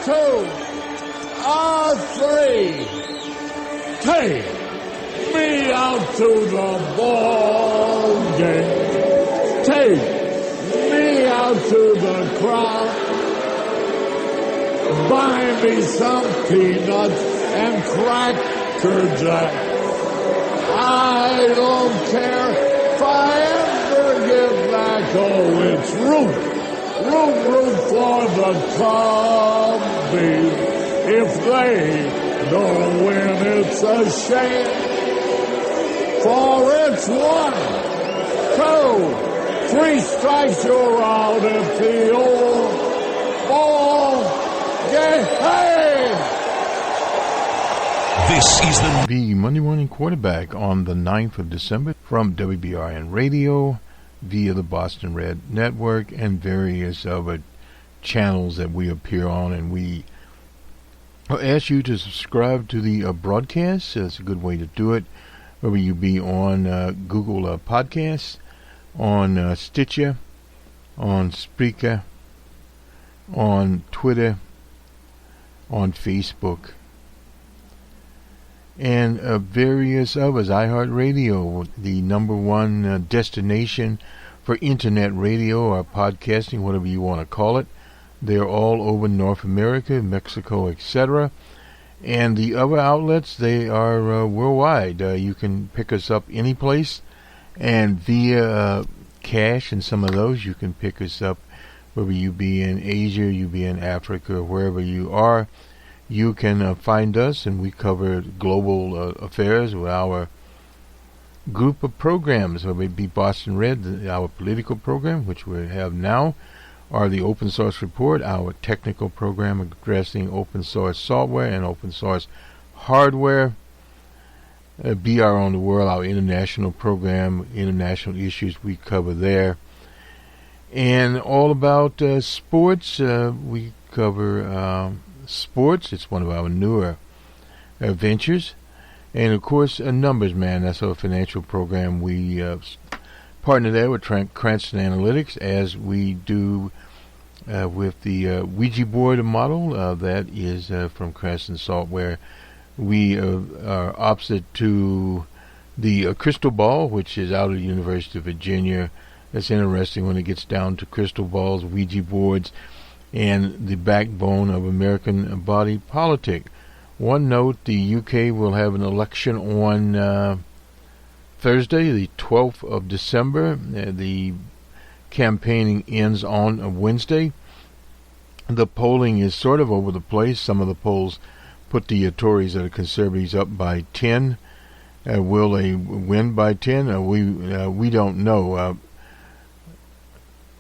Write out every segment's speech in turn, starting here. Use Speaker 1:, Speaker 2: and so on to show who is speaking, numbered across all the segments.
Speaker 1: two, three. Take me out to the ball game. Take me out to the crowd. Buy me some peanuts and Cracker Jack. I don't care if I ever get back. Oh, it's root for the Cubbies. If they don't win, it's a shame. For it's 1, 2, 3 strikes, you're out at the old ball game. Hey!
Speaker 2: This is
Speaker 3: the Monday Morning Quarterback on the 9th of December from WBRN Radio via the Boston Red Network and various other channels that we appear on. And we ask you to subscribe to the broadcast. That's a good way to do it. Whether you be on Google Podcasts, on Stitcher, on Spreaker, on Twitter, on Facebook, and various others. iHeartRadio, the number one destination for internet radio or podcasting, whatever you want to call it. They're all over North America, Mexico, etc. And the other outlets, they are worldwide. You can pick us up any place, and via cash and some of those, you can pick us up whether you be in Asia, you be in Africa, wherever you are. You can find us, and we cover global affairs with our group of programs, whether it be Boston Red, our political program, which we have now, or the Open Source Report, our technical program addressing open source software and open source hardware. BR on the World, our international program, international issues we cover there. And all about sports, we cover sports. It's one of our newer ventures. And of course, Numbers Man, that's our financial program. We partner there with Cranston Analytics, as we do with the Ouija board model that is from Cranston Software. We are opposite to the crystal ball, which is out of the University of Virginia. That's interesting when it gets down to crystal balls, Ouija boards, and the backbone of American body politic. One note, the UK will have an election on Thursday, the 12th of December. The campaigning ends on Wednesday. The polling is sort of over the place. Some of the polls put the Tories or the Conservatives up by 10. Will they win by 10? We don't know.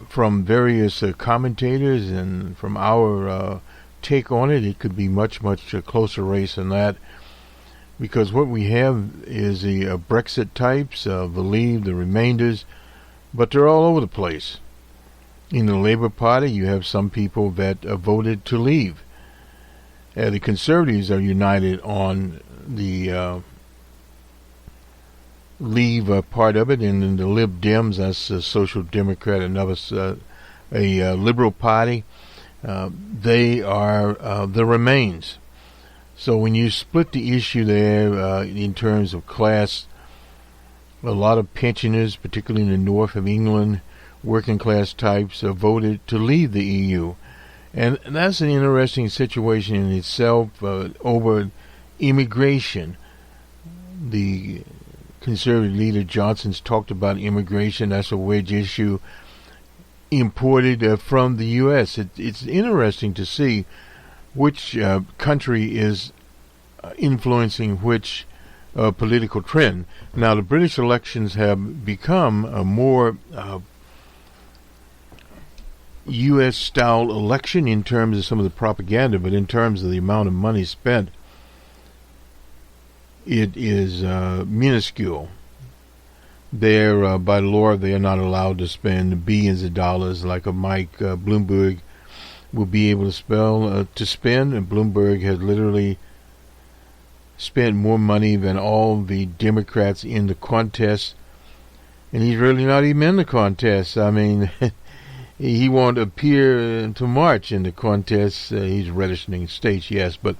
Speaker 3: From various commentators and from our take on it, it could be much closer race than that, because what we have is the Brexit types, the Leave, the Remainders, but they're all over the place. In the Labour Party, you have some people that voted to leave. The Conservatives are united on the Leave part of it, and then the Lib Dems, that's a Social Democrat, another a Liberal Party. They are the Remains. So when you split the issue there in terms of class, a lot of pensioners, particularly in the north of England, working class types, voted to leave the EU. And that's an interesting situation in itself over immigration. The Conservative leader Johnson's talked about immigration. That's a wedge issue imported from the U.S. It's interesting to see which country is influencing which political trend. Now, the British elections have become a more U.S.-style election in terms of some of the propaganda, but in terms of the amount of money spent, it is minuscule. They're, by law, they are not allowed to spend billions of dollars like a Mike Bloomberg will be able to spend. And Bloomberg has literally spent more money than all the Democrats in the contest, and he's really not even in the contest. I mean, he won't appear to march in the contest. He's registering states, yes, but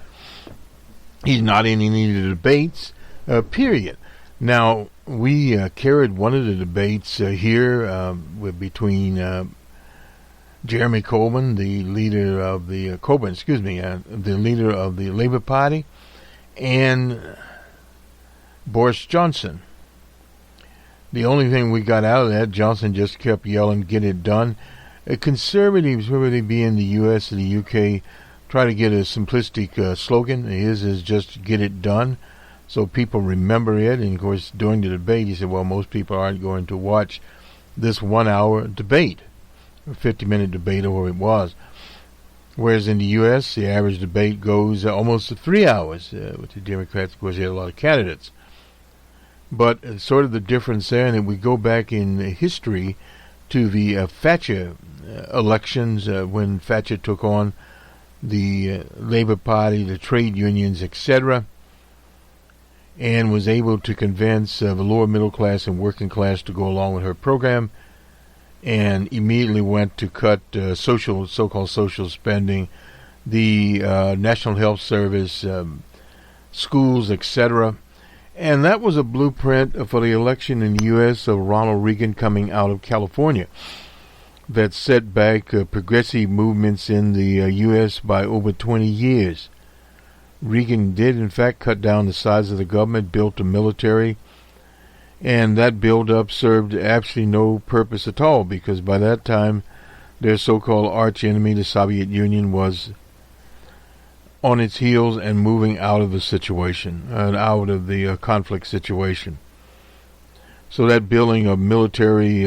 Speaker 3: he's not in any of the debates, period. Now, we carried one of the debates here between Jeremy Corbyn, the leader of the the leader of the Labour Party, and Boris Johnson. The only thing we got out of that, Johnson just kept yelling, "Get it done." Conservatives, whether they be in the U.S. or the U.K., try to get a simplistic slogan. His is just "get it done," so people remember it. And of course, during the debate, he said, "Well, most people aren't going to watch this 1 hour debate, a 50-minute debate, or whatever it was." Whereas in the U.S., the average debate goes almost to 3 hours. With the Democrats, of course, they had a lot of candidates. But sort of the difference there, and we go back in history to the Thatcher elections when Thatcher took on the Labour Party, the trade unions, etc., and was able to convince the lower middle class and working class to go along with her program, and immediately went to cut so-called social spending, the National Health Service, schools, etc. And that was a blueprint for the election in the U.S. of Ronald Reagan coming out of California that set back progressive movements in the U.S. by over 20 years. Reagan did, in fact, cut down the size of the government, built a military, and that build-up served absolutely no purpose at all, because by that time, their so-called arch-enemy, the Soviet Union, was on its heels and moving out of the situation, out of the conflict situation. So that building of military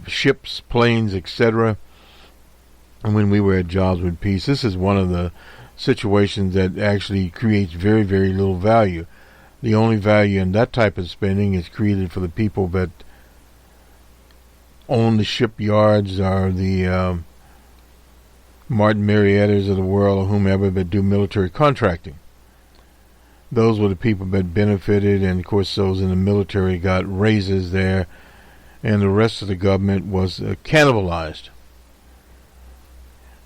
Speaker 3: ships, planes, etc., and when we were at Jobs with Peace, this is one of the situations that actually creates very, very little value. The only value in that type of spending is created for the people that own the shipyards or the Martin Marietta's of the world, or whomever, that do military contracting. Those were the people that benefited, and of course those in the military got raises there, and the rest of the government was cannibalized.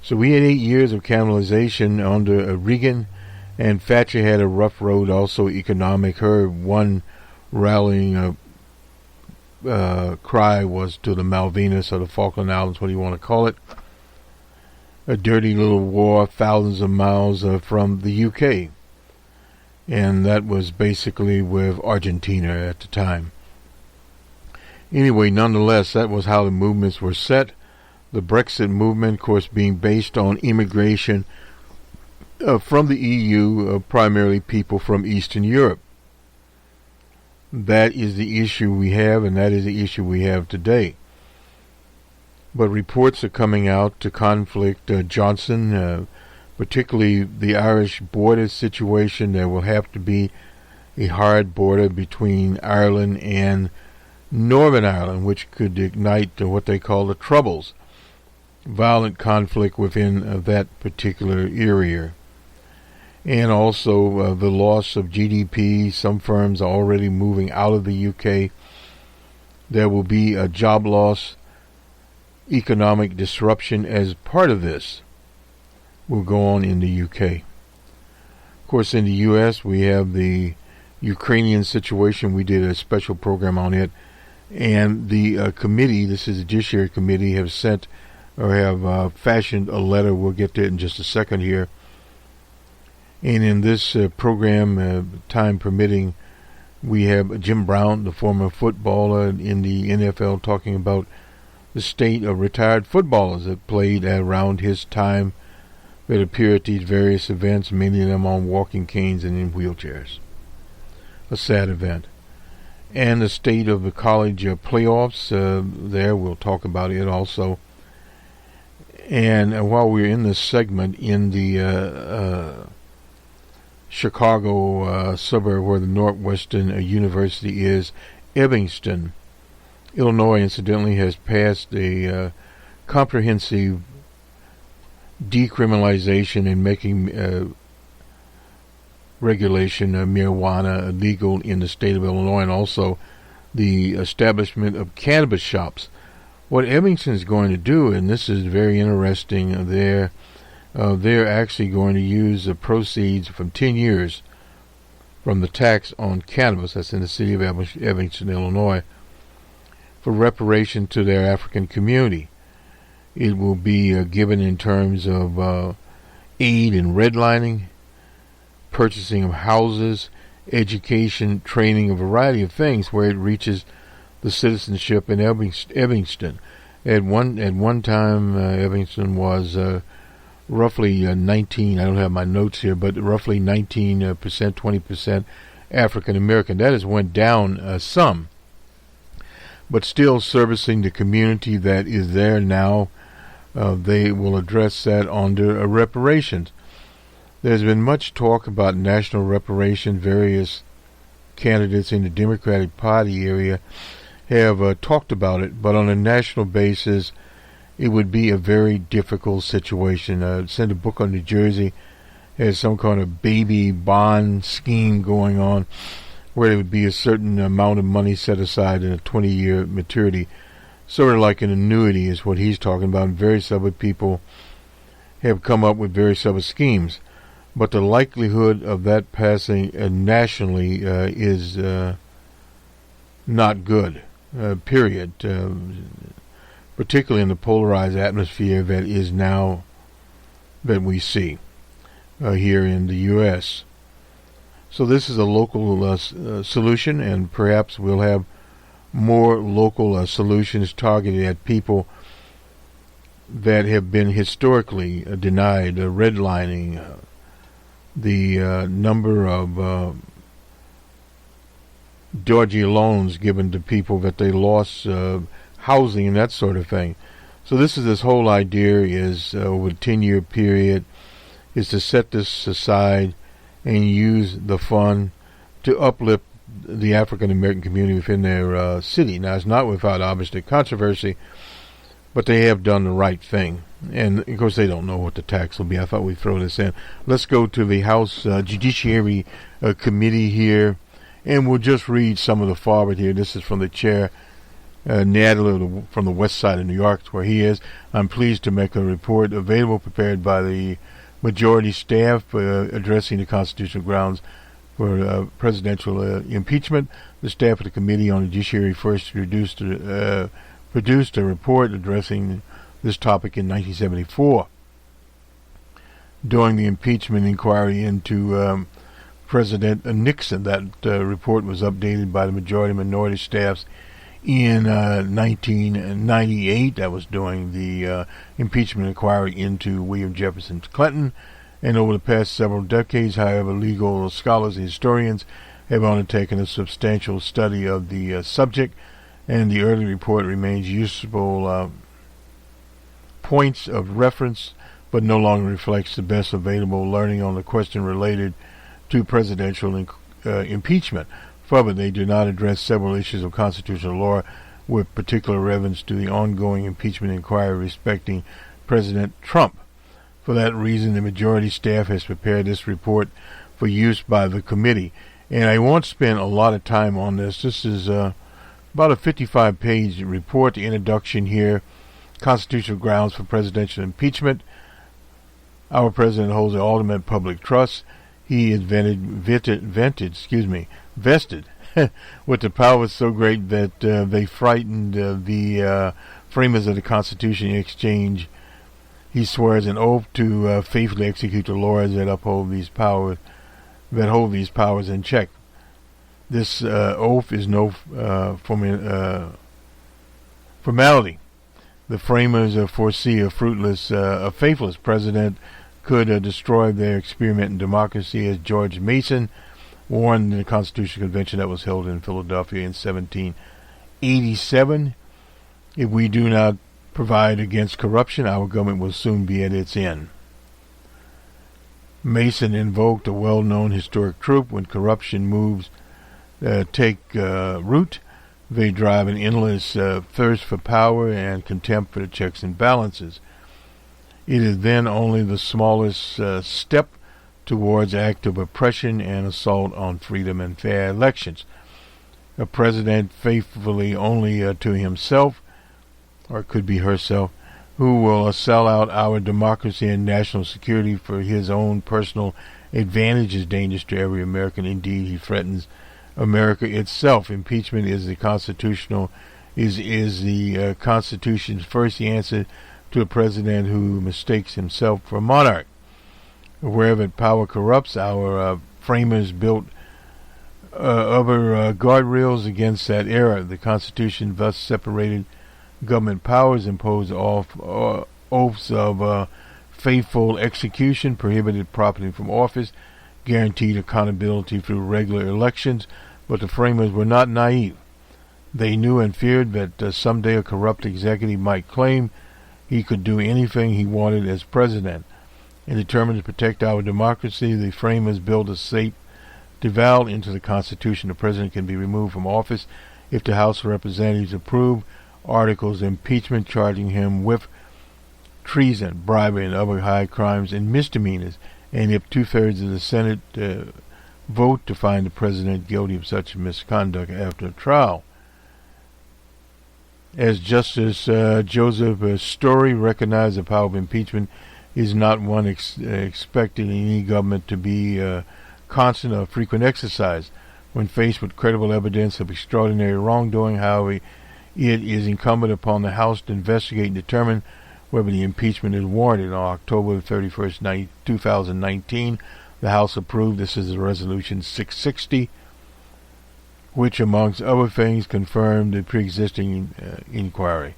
Speaker 3: So we had 8 years of cannibalization under Reagan, and Thatcher had a rough road also economic. Her one rallying cry was to the Malvinas or the Falkland Islands, what do you want to call it. A dirty little war thousands of miles from the UK. And that was basically with Argentina at the time. Anyway, nonetheless, that was how the movements were set. The Brexit movement, of course, being based on immigration from the EU, primarily people from Eastern Europe. That is the issue we have, and that is the issue we have today. But reports are coming out to conflict Johnson, particularly the Irish border situation. There will have to be a hard border between Ireland and Northern Ireland, which could ignite what they call the Troubles, violent conflict within that particular area. And also the loss of GDP. Some firms are already moving out of the UK. There will be a job loss, economic disruption as part of this will go on in the UK. Of course, in the US, we have the Ukrainian situation. We did a special program on it. And the committee, this is the Judiciary Committee, have sent or have fashioned a letter. We'll get to it in just a second here. And in this program, time permitting, we have Jim Brown, the former footballer in the NFL, talking about the state of retired footballers that played around his time that appear at these various events, many of them on walking canes and in wheelchairs. A sad event. And the state of the college playoffs, there we'll talk about it also. And while we're in this segment, in the Chicago suburb where the Northwestern University is, Evanston, Illinois, incidentally, has passed a comprehensive decriminalization and making regulation of marijuana legal in the state of Illinois, and also the establishment of cannabis shops What Evanston is going to do, and this is very interesting, they're actually going to use the proceeds from 10 years from the tax on cannabis, that's in the city of Evanston, Illinois, for reparation to their African community. It will be given in terms of aid in redlining, purchasing of houses, education, training, a variety of things where it reaches the citizenship in Evanston. At one time, Evanston was roughly 19, I don't have my notes here, but roughly 19%, 20% African American. That has went down some, but still servicing the community that is there now. They will address that under reparations. There's been much talk about national reparation. Various candidates in the Democratic Party area have talked about it, but on a national basis, it would be a very difficult situation. Senator Booker of New Jersey has some kind of baby bond scheme going on where there would be a certain amount of money set aside in a 20-year maturity, sort of like an annuity is what he's talking about. And various other people have come up with various other schemes. But the likelihood of that passing nationally is not good, period. Particularly in the polarized atmosphere that is now, that we see here in the U.S. So this is a local solution, and perhaps we'll have more local solutions targeted at people that have been historically denied redlining, the number of dodgy loans given to people that they lost housing and that sort of thing. So this whole idea is over a 10-year period is to set this aside and use the fund to uplift the African American community within their city. Now, it's not without obviously controversy, but they have done the right thing. And of course, they don't know what the tax will be. I thought we'd throw this in. Let's go to the House Judiciary Committee here, and we'll just read some of the forward here. This is from the chair, Nadler, from the west side of New York, where he is. I'm pleased to make a report available prepared by the majority staff addressing the constitutional grounds for presidential impeachment. The staff of the Committee on the Judiciary first produced a report addressing this topic in 1974. During the impeachment inquiry into President Nixon, that report was updated by the majority and minority staffs in 1998. That was during the impeachment inquiry into William Jefferson Clinton. And over the past several decades, however, legal scholars and historians have undertaken a substantial study of the subject, and the early report remains useful points of reference, but no longer reflects the best available learning on the question related to presidential impeachment. Further, they do not address several issues of constitutional law with particular relevance to the ongoing impeachment inquiry respecting President Trump. For that reason, the majority staff has prepared this report for use by the committee. And I won't spend a lot of time on this. This is about a 55-page report. The introduction here, constitutional grounds for presidential impeachment. Our president holds the ultimate public trust. He is vested with the powers so great that they frightened the framers of the Constitution in exchange. He swears an oath to faithfully execute the laws that uphold these powers, that hold these powers in check. This oath is no formality. The framers foresee a faithless president could destroy their experiment in democracy, as George Mason warned in the Constitutional Convention that was held in Philadelphia in 1787. If we do not provide against corruption, our government will soon be at its end. Mason invoked a well-known historic truth: when corruption moves take root, they drive an endless thirst for power and contempt for the checks and balances. It is then only the smallest step towards active oppression and assault on freedom and fair elections. A president faithfully only to himself or it could be herself, who will sell out our democracy and national security for his own personal advantage is dangerous to every American. Indeed, he threatens America itself. Impeachment is the Constitution's first answer to a president who mistakes himself for a monarch. Wherever power corrupts, our framers built other guardrails against that era. The Constitution thus separated government powers, imposed oaths of faithful execution, prohibited property from office, guaranteed accountability through regular elections. But the framers were not naive. They knew and feared that someday a corrupt executive might claim he could do anything he wanted as president. And determined to protect our democracy, the framers built a safe valve into the Constitution. The president can be removed from office if the House of Representatives approve articles of impeachment charging him with treason, bribery, and other high crimes and misdemeanors, and if two-thirds of the Senate vote to find the president guilty of such misconduct after a trial. As Justice Joseph Story recognized, the power of impeachment is not one expected in any government to be constant or frequent exercise. When faced with credible evidence of extraordinary wrongdoing, however, it is incumbent upon the House to investigate and determine whether the impeachment is warranted. On October 31st, 2019, the House approved, this is Resolution 660, which, amongst other things, confirmed the pre-existing inquiry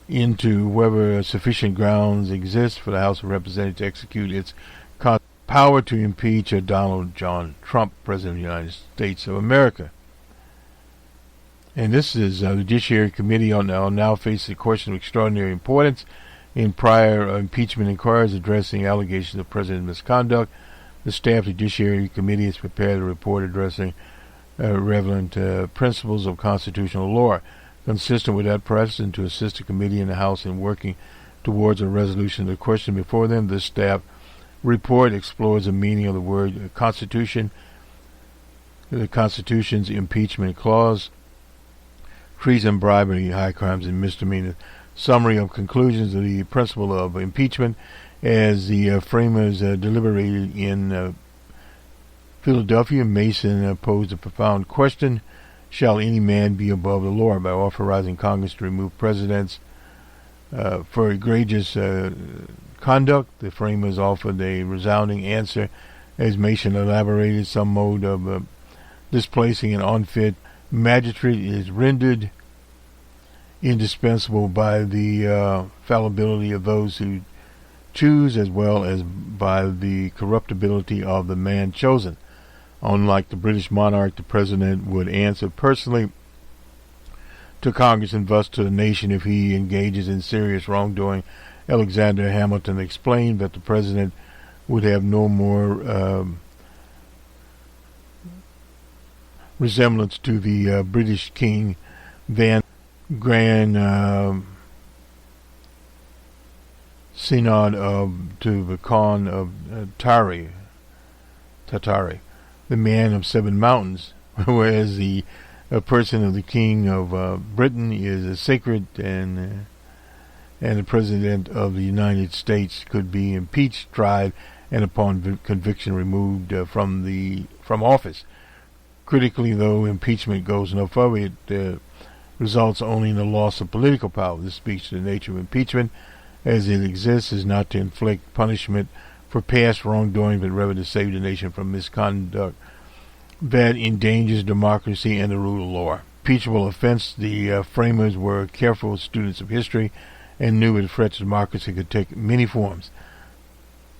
Speaker 3: into whether sufficient grounds exist for the House of Representatives to execute its power to impeach Donald John Trump, President of the United States of America. And this is the Judiciary Committee now faces a question of extraordinary importance. In prior impeachment inquiries addressing allegations of president misconduct, the staff of the Judiciary Committee has prepared a report addressing relevant principles of constitutional law. Consistent with that precedent, to assist the committee and the House in working towards a resolution of the question before them, this staff report explores the meaning of the word Constitution, the Constitution's impeachment clause, treason, bribery, high crimes, and misdemeanors. Summary of conclusions of the principle of impeachment as the framers deliberated in Philadelphia. Mason posed a profound question: shall any man be above the law? By authorizing Congress to remove presidents for egregious conduct, the framers offered a resounding answer. As Mason elaborated, some mode of displacing an unfit magistrate is rendered indispensable by the fallibility of those who choose, as well as by the corruptibility of the man chosen. Unlike the British monarch, the president would answer personally to Congress and thus to the nation if he engages in serious wrongdoing. Alexander Hamilton explained that the president would have no more resemblance to the British king than Grand Synod to the Khan of Tatari, the man of seven mountains, whereas the person of the king of Britain is sacred, and the president of the United States could be impeached, tried, and upon conviction removed from office. Critically, though, impeachment goes no further. It results only in the loss of political power. This speaks to the nature of impeachment as it exists is not to inflict punishment for past wrongdoing, but rather to save the nation from misconduct that endangers democracy and the rule of law. Impeachable offense, the framers were careful students of history and knew that threats to democracy could take many forms.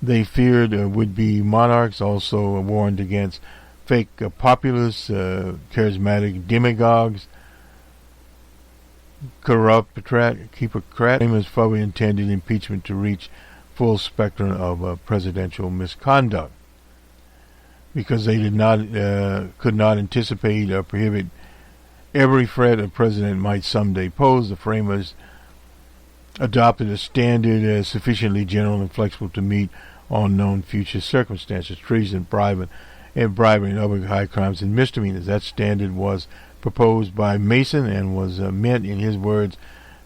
Speaker 3: They feared would-be monarchs, also warned against fake populists, charismatic demagogues, corrupt hypocrites. Framers fully intended impeachment to reach full spectrum of presidential misconduct, because they could not anticipate or prohibit every threat a president might someday pose. The framers adopted a standard sufficiently general and flexible to meet unknown future circumstances: treason, bribery, and other high crimes and misdemeanors. That standard was proposed by Mason and was meant, in his words,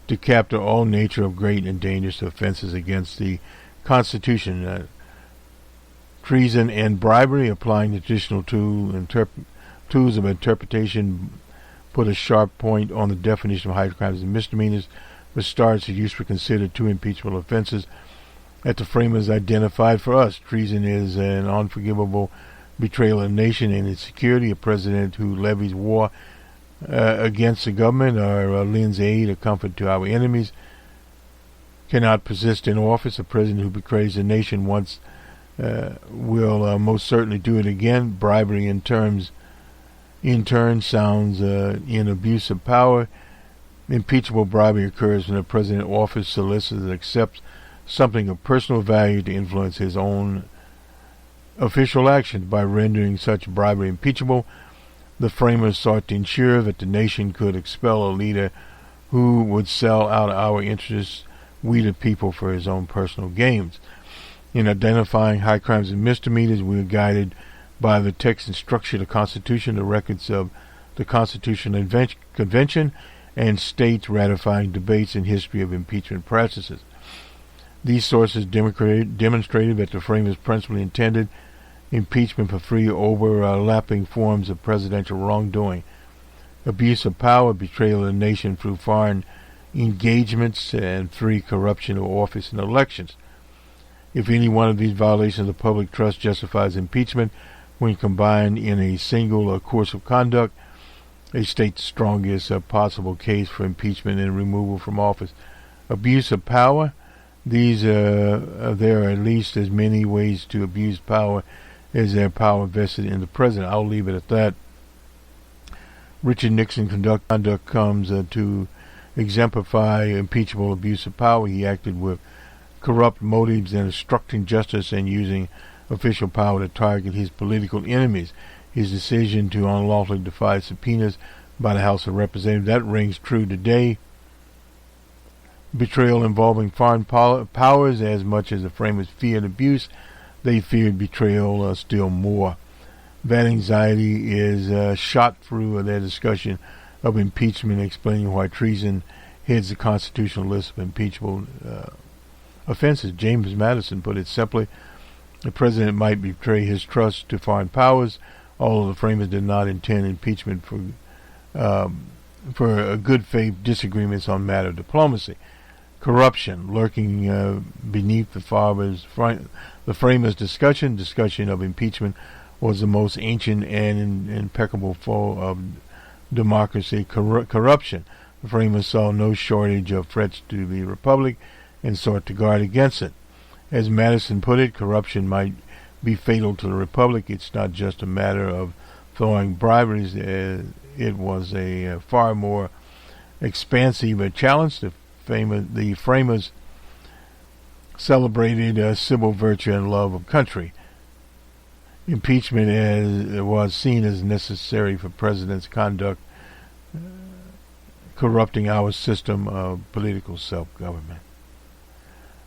Speaker 3: to capture all nature of great and dangerous offenses against the Constitution. Treason and bribery, applying additional tools of interpretation, put a sharp point on the definition of high crimes and misdemeanors, which starts to use for considered two impeachable offenses that the framers identified for us. Treason is an unforgivable betrayal of the nation and its security. A president who levies war against the government or lends aid or comfort to our enemies cannot persist in office. A president who betrays the nation once will most certainly do it again. Bribery in turn sounds in abuse of power. Impeachable bribery occurs when a president in office solicits and accepts something of personal value to influence his own official actions. By rendering such bribery impeachable, the framers sought to ensure that the nation could expel a leader who would sell out our interests, we the people, for his own personal gains. In identifying high crimes and misdemeanors, we are guided by the text and structure of the Constitution, the records of the Constitutional Convention, and states ratifying debates and history of impeachment practices. These sources demonstrated that the framers principally intended impeachment for three overlapping forms of presidential wrongdoing: abuse of power, betrayal of the nation through foreign engagements, and three, corruption of office and elections. If any one of these violations of public trust justifies impeachment, when combined in a single course of conduct, they state the strongest possible case for impeachment and removal from office. Abuse of power. There are at least as many ways to abuse power as there are power vested in the president. I'll leave it at that. Richard Nixon's conduct comes to exemplify impeachable abuse of power. He acted with corrupt motives in obstructing justice and using official power to target his political enemies. His decision to unlawfully defy subpoenas by the House of Representatives, that rings true today. Betrayal involving foreign powers. As much as the framers feared abuse, they feared betrayal still more. That anxiety is shot through their discussion of impeachment, explaining why treason heads the constitutional list of impeachable offenses. James Madison put it simply: the president might betray his trust to foreign powers, although the framers did not intend impeachment for good faith disagreements on matter of diplomacy. Corruption, lurking beneath the framers' discussion of impeachment, was the most ancient and impeccable foe of democracy. Corruption. The framers saw no shortage of threats to the republic and sought to guard against it. As Madison put it, corruption might be fatal to the republic. It's not just a matter of throwing briberies. It was a far more expansive challenge. The framers celebrated civil virtue and love of country. Impeachment was seen as necessary for president's conduct, corrupting our system of political self-government.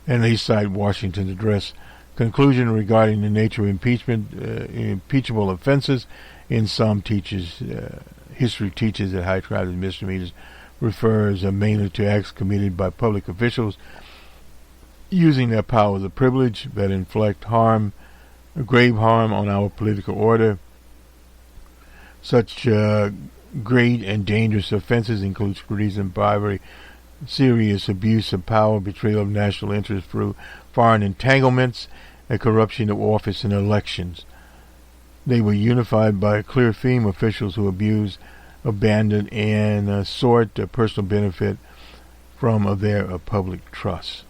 Speaker 3: And they cite Washington's address. Conclusion regarding the nature of impeachment: impeachable offenses. In some history teaches that high crimes and misdemeanors refers mainly to acts committed by public officials using their powers of privilege that inflict grave harm on our political order. Such great and dangerous offenses include treason, bribery, serious abuse of power, betrayal of national interest through foreign entanglements, and corruption of office and elections. They were unified by a clear theme: officials who abuse, abandon, and sought personal benefit from their public trust.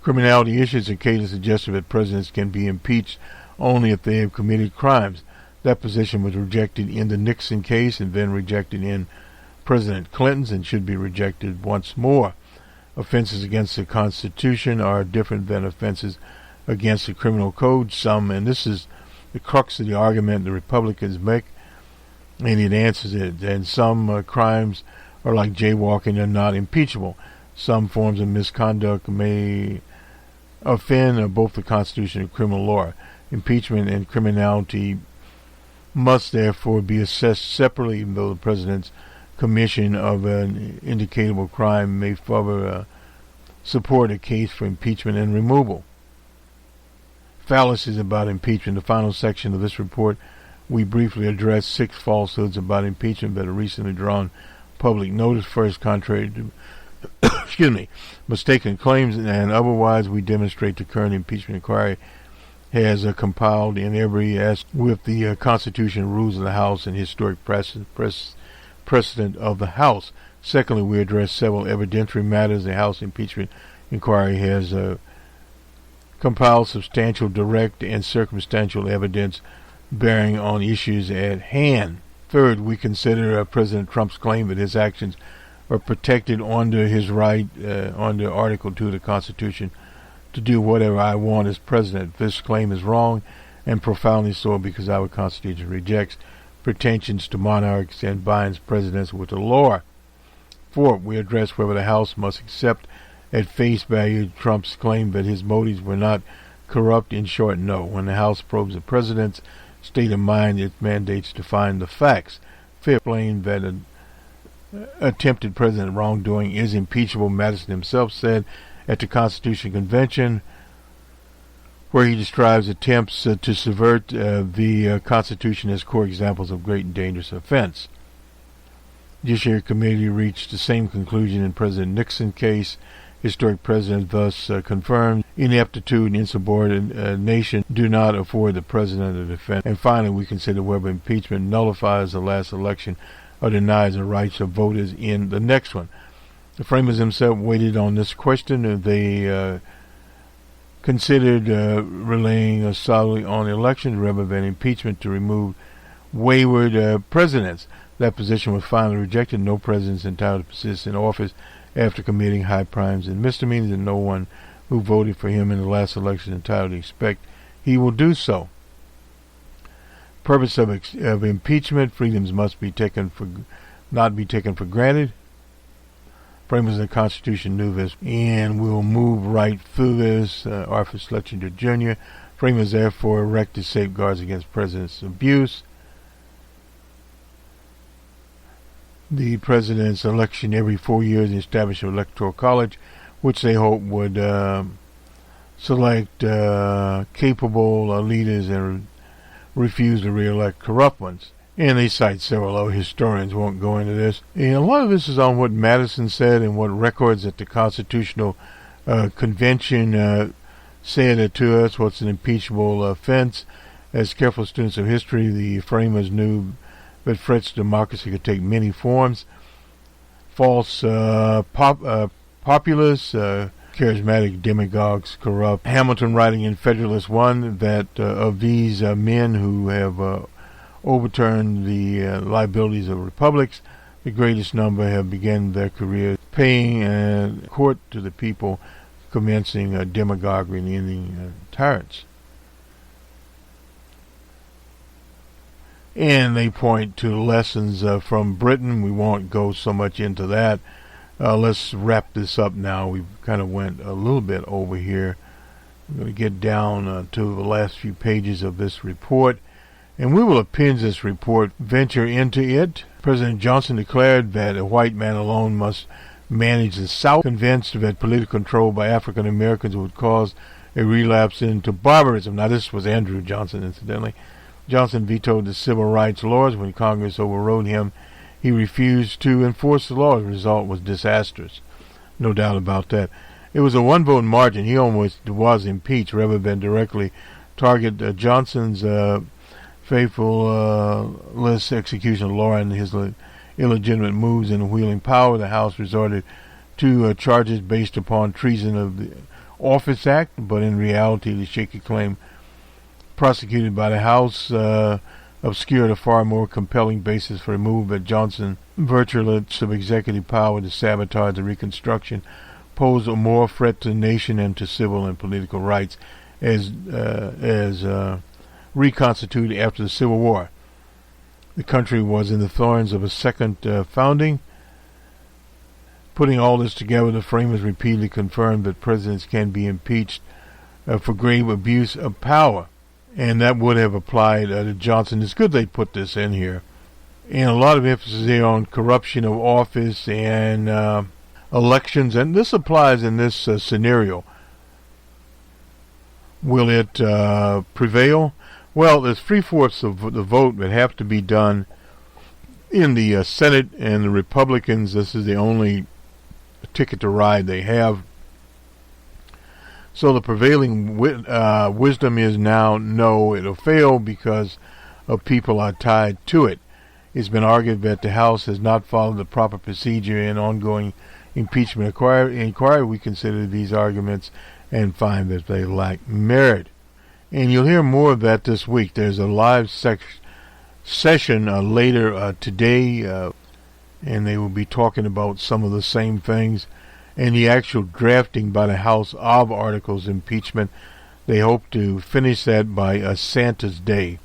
Speaker 3: Criminality issues. Occasionally suggested that presidents can be impeached only if they have committed crimes. That position was rejected in the Nixon case and then rejected in President Clinton's, and should be rejected once more. Offenses against the Constitution are different than offenses against the criminal code. And this is the crux of the argument the Republicans make, and it answers it. And some crimes are like jaywalking, are not impeachable. Some forms of misconduct may offend both the Constitution and criminal law. Impeachment and criminality must therefore be assessed separately, even though the president's commission of an indicatable crime may further support a case for impeachment and removal. Fallacies about impeachment. The final section of this report, we briefly address 6 falsehoods about impeachment that are recently drawn public notice. First, contrary to mistaken claims and otherwise, we demonstrate the current impeachment inquiry has compiled in every aspect with the Constitution, rules of the House, and historic precedent of the House. Secondly, we address several evidentiary matters. The House impeachment inquiry has compiled substantial direct and circumstantial evidence bearing on issues at hand. Third, we consider President Trump's claim that his actions are protected under his right, under Article 2 of the Constitution, to do whatever I want as president. This claim is wrong, and profoundly so, because our Constitution rejects pretensions to monarchs and binds presidents with the law. Fourth, we address whether the House must accept at face value Trump's claim that his motives were not corrupt. In short, no. When the House probes the president's state of mind, it mandates to find the facts. Fifth, explain that an attempted president wrongdoing is impeachable. Madison himself said at the Constitution Convention, where he describes attempts to subvert the Constitution as core examples of great and dangerous offense. The Judiciary Committee reached the same conclusion in President Nixon's case. Historic president thus confirmed ineptitude and insubordination do not afford the president a defense. And finally, we consider whether impeachment nullifies the last election or denies the rights of voters in the next one. The framers themselves waited on this question. They considered relying solely on elections rather than impeachment to remove wayward presidents. That position was finally rejected. No president is entitled to persist in office after committing high crimes and misdemeanors, and no one who voted for him in the last election is entitled to expect he will do so. Purpose of impeachment: freedoms must be not be taken for granted. Framers of the Constitution knew this, and we'll move right through this. Arthur Schlesinger Jr. Framers therefore erected safeguards against president's abuse. The president's election every 4 years, and established an electoral college, which they hope would select capable leaders and refuse to re-elect corrupt ones. And they cite several other historians, won't go into this. And a lot of this is on what Madison said and what records at the Constitutional Convention said to us, what's an impeachable offense. As careful students of history, the framers knew that threats to democracy could take many forms. False populists, charismatic demagogues, corrupt. Hamilton, writing in Federalist 1, that of these men who have overturned the liabilities of republics, the greatest number have begun their career paying court to the people, commencing demagoguery and ending tyrants. And they point to lessons from Britain. We won't go so much into that. Let's wrap this up now. We kind of went a little bit over here. I'm going to get down to the last few pages of this report, and we will append this report, venture into it. President Johnson declared that a white man alone must manage the South, convinced that political control by African Americans would cause a relapse into barbarism. Now, this was Andrew Johnson, incidentally. Johnson vetoed the civil rights laws. When Congress overrode him, he refused to enforce the law. The result was disastrous. No doubt about that. It was a one-vote margin. He almost was impeached rather than directly target Johnson's faithless execution of law and his illegitimate moves in wielding power. The House resorted to charges based upon treason of the Office Act, but in reality the shaky claim prosecuted by the House obscured a far more compelling basis for removal. That Johnson virtueless of executive power to sabotage the Reconstruction posed a more threat to the nation and to civil and political rights as reconstituted after the Civil War. The country was in the thorns of a second founding. Putting all this together, the framers repeatedly confirmed that presidents can be impeached for grave abuse of power. and that would have applied to Johnson. It's good they put this in here. And a lot of emphasis there on corruption of office and elections, and this applies in this scenario. Will it prevail? Well, there's 3/4 of the vote that have to be done in the Senate, and the Republicans, this is the only ticket to ride they have. So the prevailing wisdom is now no, it'll fail because of people are tied to it. It's been argued that the House has not followed the proper procedure in ongoing impeachment inquiry. We consider these arguments and find that they lack merit. And you'll hear more of that this week. There's a live session later today, and they will be talking about some of the same things and the actual drafting by the House of articles of impeachment. They hope to finish that by Santa's Day.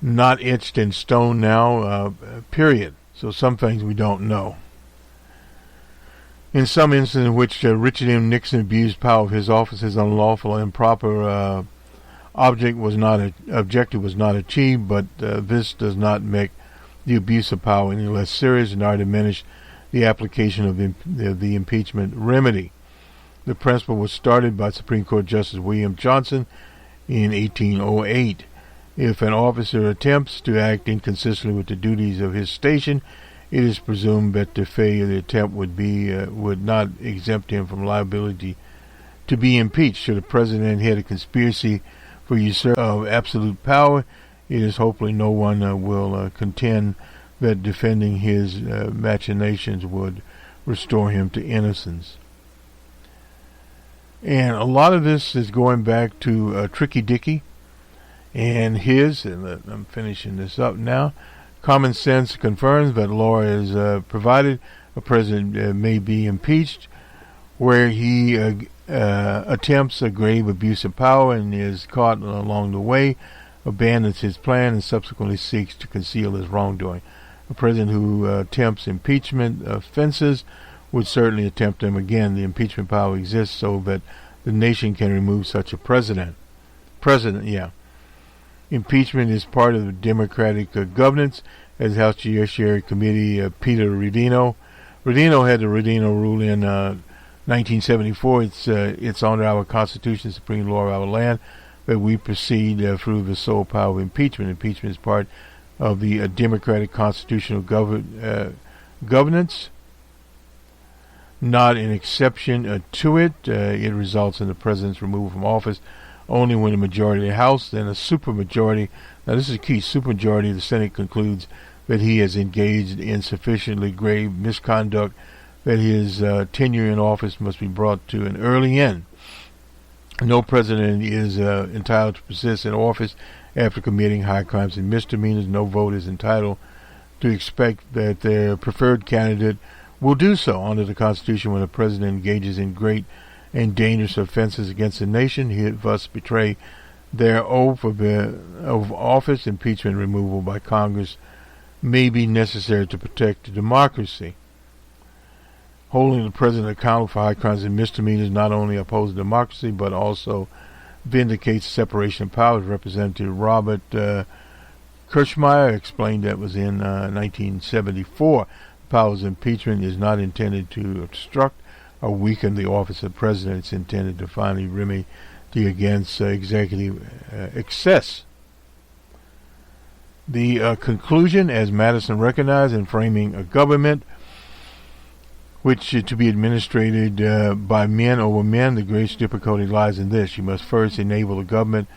Speaker 3: Not etched in stone now, period. So some things we don't know. In some instances in which Richard M. Nixon abused power of his office, his unlawful and improper objective was not achieved, but this does not make the abuse of power any less serious nor diminish the application of the impeachment remedy. The principle was started by Supreme Court Justice William Johnson in 1808. If an officer attempts to act inconsistently with the duties of his station, it is presumed that the failure of the attempt would not exempt him from liability to be impeached. Should the president head a conspiracy for usurpation of absolute power, it is hopefully no one will contend that defending his machinations would restore him to innocence. And a lot of this is going back to Tricky Dicky and I'm finishing this up now. Common sense confirms that law is provided a president may be impeached where he attempts a grave abuse of power and is caught along the way, abandons his plan, and subsequently seeks to conceal his wrongdoing. A president who attempts impeachment offenses would certainly attempt them again. The impeachment power exists so that the nation can remove such a president. Impeachment is part of the democratic governance, as House Judiciary Committee Peter Rodino had the Rodino rule in 1974. It's under our Constitution, supreme law of our land, that we proceed through the sole power of impeachment. Impeachment is part of the democratic constitutional governance, not an exception to it. It results in the president's removal from office only when the majority of the House, then a supermajority, now this is key, supermajority of the Senate concludes that he has engaged in sufficiently grave misconduct that his tenure in office must be brought to an early end. No president is entitled to persist in office after committing high crimes and misdemeanors. No vote is entitled to expect that their preferred candidate will do so under the Constitution. When a president engages in great and dangerous offenses against the nation, he thus betray their oath of office. Impeachment removal by Congress may be necessary to protect the democracy. Holding the president accountable for high crimes and misdemeanors not only opposes democracy but also vindicates separation of powers. Representative Robert Kirschmeyer explained that was in 1974. The powers of impeachment is not intended to obstruct or weaken the office of president. It's intended to finally remedy against executive excess. The conclusion, as Madison recognized in framing a government which to be administered by men over men, the greatest difficulty lies in this: you must first enable the government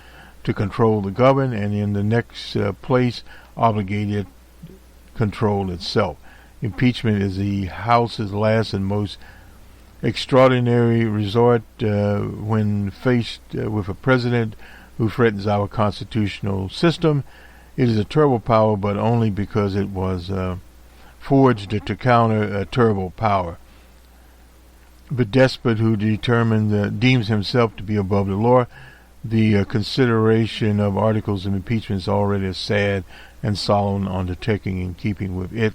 Speaker 3: to control the governed, and in the next place obligate it to control itself. Impeachment is the House's last and most extraordinary resort when faced with a president who threatens our constitutional system. It is a terrible power, but only because it was forged to counter a terrible power. The despot who deems himself to be above the law. The consideration of articles of impeachment is already a sad and solemn undertaking. In keeping with it,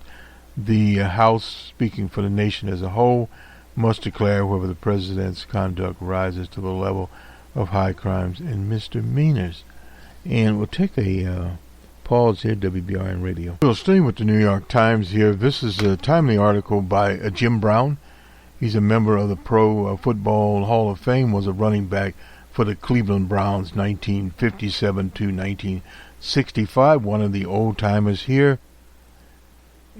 Speaker 3: the House, speaking for the nation as a whole, must declare whether the president's conduct rises to the level of high crimes and misdemeanors. And we'll take a pause here, WBRN Radio. We'll stay with the New York Times here. This is a timely article by Jim Brown. He's a member of the Pro Football Hall of Fame, was a running back for the Cleveland Browns 1957 to 1965, one of the old-timers here.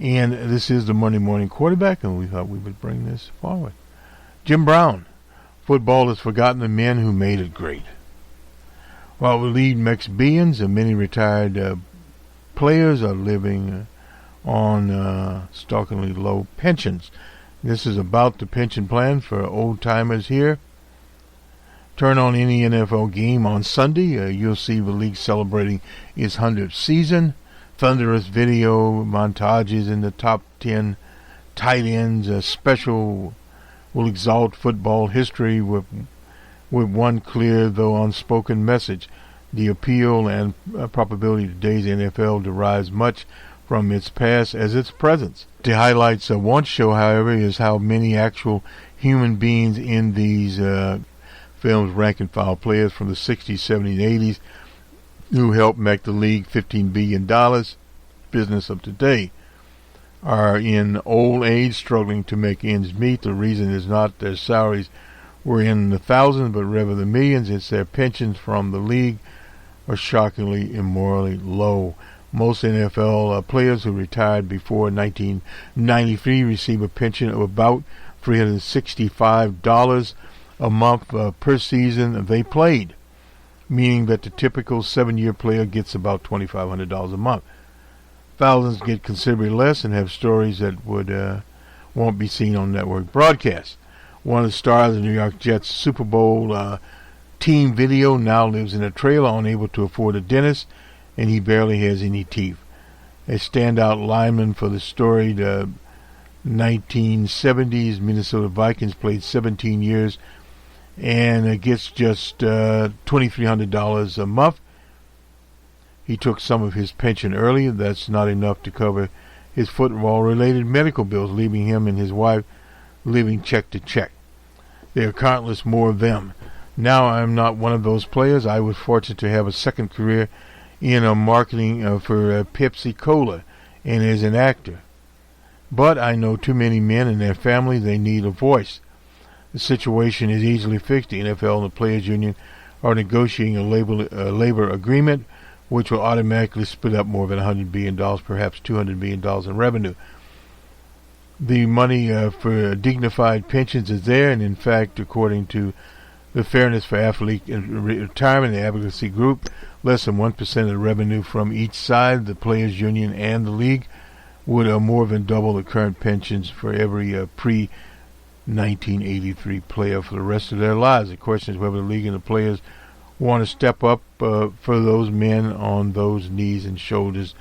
Speaker 3: And this is the Monday Morning Quarterback, and we thought we would bring this forward. Jim Brown, football has forgotten the men who made it great. While the league makes billions, and many retired players are living on startlingly low pensions. This is about the pension plan for old-timers here. Turn on any NFL game on Sunday. You'll see the league celebrating its 100th season. Thunderous video montages in the top 10 tight ends. A special will exalt football history with one clear, though unspoken message. The appeal and probability of today's NFL derives much from its past as its present. The highlights of one show, however, is how many actual human beings in these films, rank and file players from the 60s, 70s, 80s, who helped make the league $15 billion business of today, are in old age, struggling to make ends meet. The reason is not their salaries were in the thousands, but rather the millions. It's their pensions from the league are shockingly immorally low. Most NFL players who retired before 1993 receive a pension of about $365 a month per season they played, meaning that the typical 7-year player gets about $2,500 a month. Thousands get considerably less and have stories that won't be seen on network broadcasts. One of the stars of the New York Jets Super Bowl team video now lives in a trailer, unable to afford a dentist, and he barely has any teeth. A standout lineman for the storied 1970s Minnesota Vikings, played 17 years and gets just $2,300 a month. He took some of his pension early. That's not enough to cover his football-related medical bills, leaving him and his wife living check to check. There are countless more of them. Now, I'm not one of those players. I was fortunate to have a second career in marketing for Pepsi Cola and as an actor. But I know too many men and their families, they need a voice. The situation is easily fixed. The NFL and the Players Union are negotiating a labor agreement which will automatically split up more than $100 billion, perhaps $200 billion in revenue. The money for dignified pensions is there, and in fact, according to the Fairness for Athlete Retirement and Advocacy Group, less than 1% of the revenue from each side, the Players Union and the League, would more than double the current pensions for every pre-1983 player for the rest of their lives. The question is whether the League and the players want to step up for those men on those knees and shoulders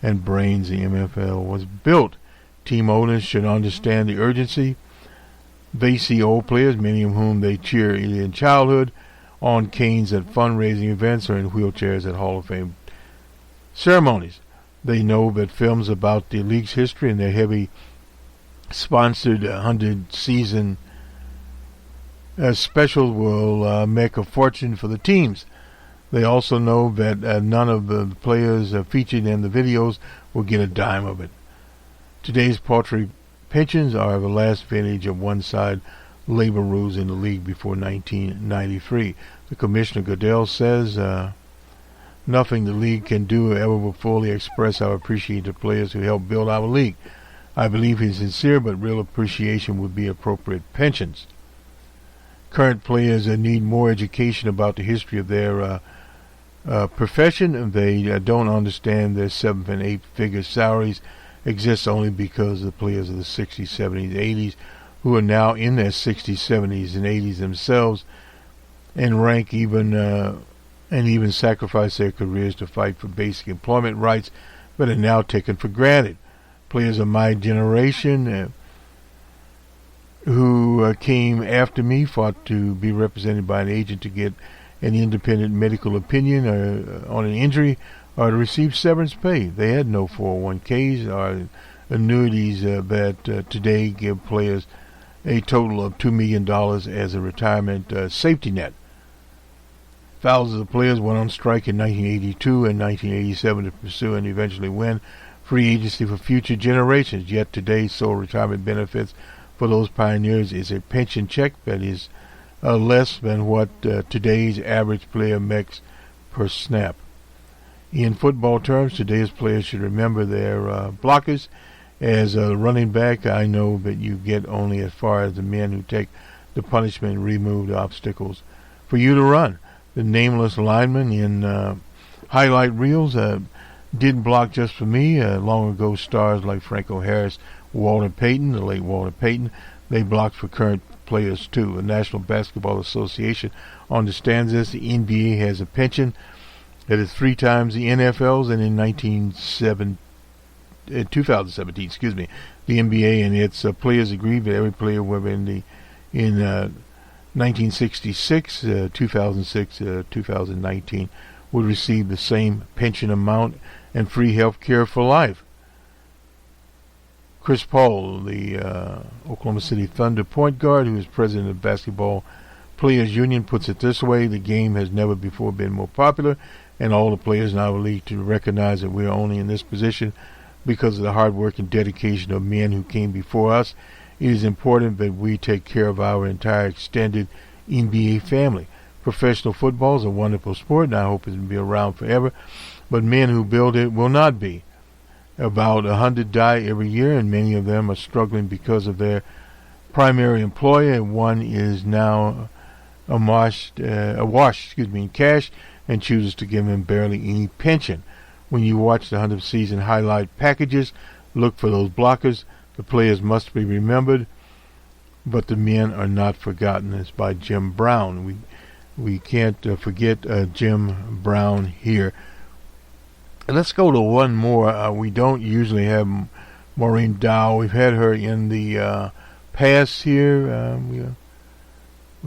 Speaker 3: and brains the NFL was built. Team owners should understand the urgency. They see old players, many of whom they cheer in childhood, on canes at fundraising events or in wheelchairs at Hall of Fame ceremonies. They know that films about the league's history and their heavy sponsored 100-season specials will make a fortune for the teams. They also know that none of the players featured in the videos will get a dime of it. Today's paltry pensions are the last vintage of one-side labor rules in the league before 1993. The Commissioner Goodell says nothing the league can do ever will fully express our appreciation to players who helped build our league. I believe he's sincere, but real appreciation would be appropriate pensions. Current players need more education about the history of their profession. They don't understand their 7- and 8-figure salaries exist only because the players of the 60s, 70s, 80s, who are now in their 60s, 70s, and 80s themselves, and rank even sacrifice their careers to fight for basic employment rights, but are now taken for granted. Players of my generation who came after me fought to be represented by an agent to get an independent medical opinion on an injury or to receive severance pay. They had no 401ks or annuities that today give players a total of $2 million as a retirement safety net. Thousands of players went on strike in 1982 and 1987 to pursue and eventually win free agency for future generations. Yet today's sole retirement benefits for those pioneers is a pension check that is less than what today's average player makes per snap. In football terms, today's players should remember their blockers. As a running back, I know that you get only as far as the men who take the punishment and remove the obstacles for you to run. The nameless lineman in highlight reels didn't block just for me. Long ago, stars like Franco Harris, Walter Payton, the late Walter Payton, they blocked for current players too. The National Basketball Association understands this. The NBA has a pension that is 3 times the NFL's, and in 2017, the NBA and its players agreed that every player, whether in 1966, 2006, 2019, would receive the same pension amount and free health care for life. Chris Paul, the Oklahoma City Thunder point guard, who is president of Basketball Players Union, puts it this way: the game has never before been more popular, and all the players in our league to recognize that we are only in this position because of the hard work and dedication of men who came before us. It is important that we take care of our entire extended NBA family. Professional football is a wonderful sport, and I hope it will be around forever, but men who build it will not be. About 100 die every year, and many of them are struggling because of their primary employer, and one is now awash in cash and chooses to give him barely any pension. When you watch the 100th season highlight packages, look for those blockers. The players must be remembered, but the men are not forgotten. It's by Jim Brown. We can't forget Jim Brown here. Let's go to one more. We don't usually have Maureen Dow. We've had her in the past here. We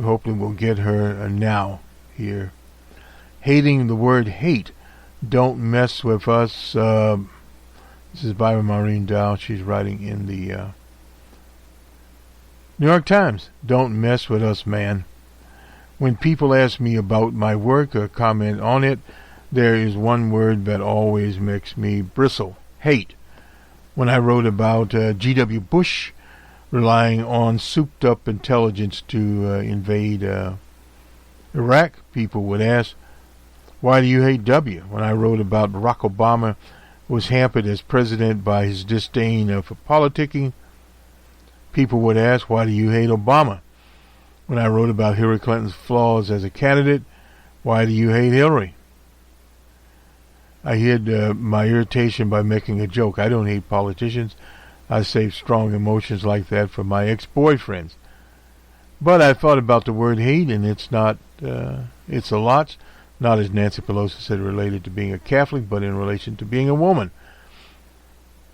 Speaker 3: hopefully will get her now here. Hating the word hate. Don't mess with us. This is by Maureen Dow. She's writing in the New York Times. Don't mess with us, man. When people ask me about my work or comment on it, there is one word that always makes me bristle: hate. When I wrote about G.W. Bush relying on souped-up intelligence to invade Iraq, people would ask, why do you hate W? When I wrote about Barack Obama was hampered as president by his disdain for politicking, people would ask, why do you hate Obama? When I wrote about Hillary Clinton's flaws as a candidate, why do you hate Hillary? I hid my irritation by making a joke. I don't hate politicians. I save strong emotions like that for my ex-boyfriends. But I thought about the word hate, and it's not, it's a lot. Not, as Nancy Pelosi said, related to being a Catholic, but in relation to being a woman.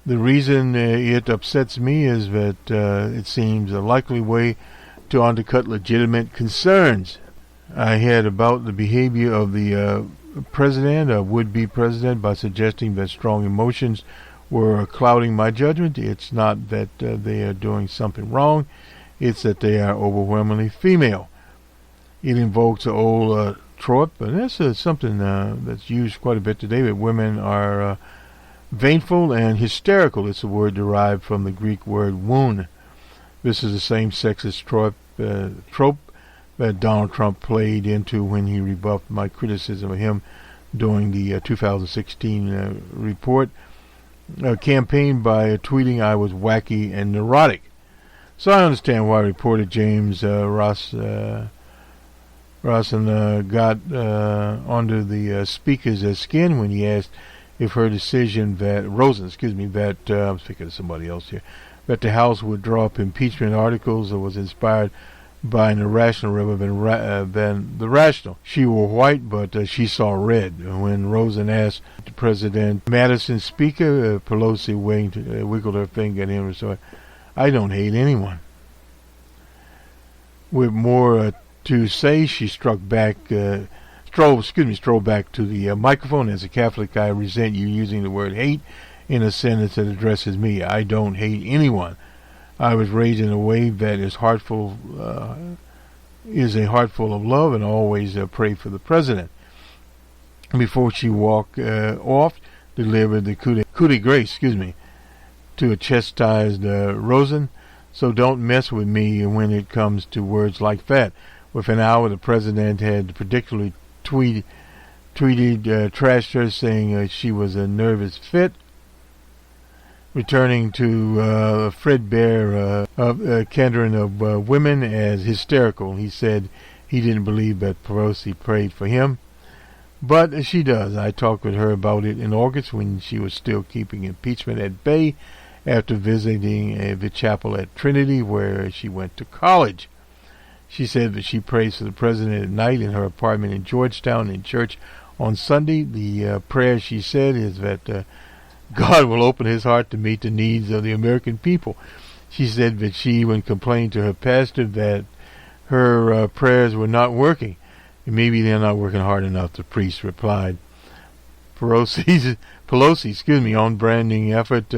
Speaker 3: The reason it upsets me is that it seems a likely way to undercut legitimate concerns. I had about the behavior of the president, or would-be president, by suggesting that strong emotions were clouding my judgment. It's not that they are doing something wrong. It's that they are overwhelmingly female. It invokes an old trope, and this is something that's used quite a bit today, that women are vainful and hysterical. It's a word derived from the Greek word wound. This is the same sexist trope that Donald Trump played into when he rebuffed my criticism of him during the 2016 report campaign by tweeting I was wacky and neurotic. So I understand why reporter James Rossen got under the speaker's skin when he asked if her decision that I'm speaking of somebody else here, that the House would draw up impeachment articles that was inspired by an irrational rather than the rational. She wore white, but she saw red. When Rosen asked President Madison speaker, Pelosi wiggled her finger at him and said, I don't hate anyone. With more to say, she strolled back to the microphone. As a Catholic, I resent you using the word hate in a sentence that addresses me. I don't hate anyone. I was raised in a way that is is a heart full of love and always pray for the president. Before she walked off, delivered the coup de grace, to a chastised Rosen. So don't mess with me when it comes to words like that. Within an hour, the president had particularly trashed her, saying she was a nervous fit. Returning to Fred Bear Kendron of women as hysterical. He said he didn't believe that Pelosi prayed for him. But she does. I talked with her about it in August when she was still keeping impeachment at bay after visiting the chapel at Trinity where she went to college. She said that she prays for the president at night in her apartment in Georgetown in church on Sunday. The prayer, she said, is that God will open his heart to meet the needs of the American people. She said that she, when complaining to her pastor that her prayers were not working, maybe they're not working hard enough, the priest replied. Pelosi's own branding effort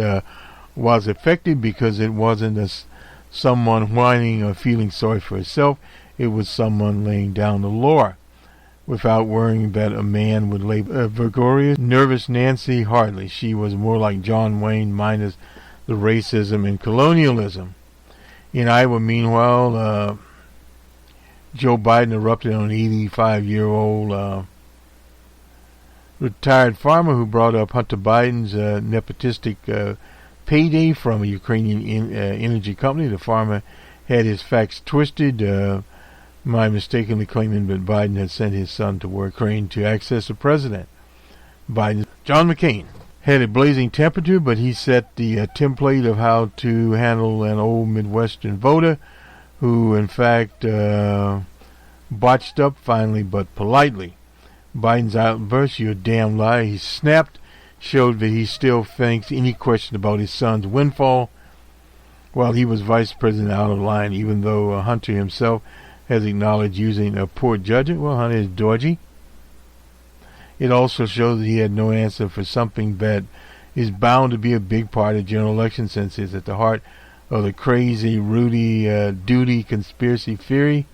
Speaker 3: was effective because it wasn't someone whining or feeling sorry for herself. It was someone laying down the law without worrying that a man would label vigorous, nervous Nancy. Hardly. She was more like John Wayne minus the racism and colonialism. In Iowa, meanwhile, Joe Biden erupted on an 85-year-old retired farmer who brought up Hunter Biden's nepotistic payday from a Ukrainian energy company. The farmer had his facts twisted, mistakenly claiming that Biden had sent his son to work Ukraine to access the president. John McCain had a blazing temperature, but he set the template of how to handle an old Midwestern voter who, in fact, botched up finally but politely. Biden's outburst, "You're a damn liar," he snapped, showed that he still thinks any question about his son's windfall while he was vice president out of line, even though Hunter himself has acknowledged using a poor judgment. Well, Hunter is dodgy. It also shows that he had no answer for something that is bound to be a big part of the general election, since it's at the heart of the crazy Rudy Duty conspiracy theory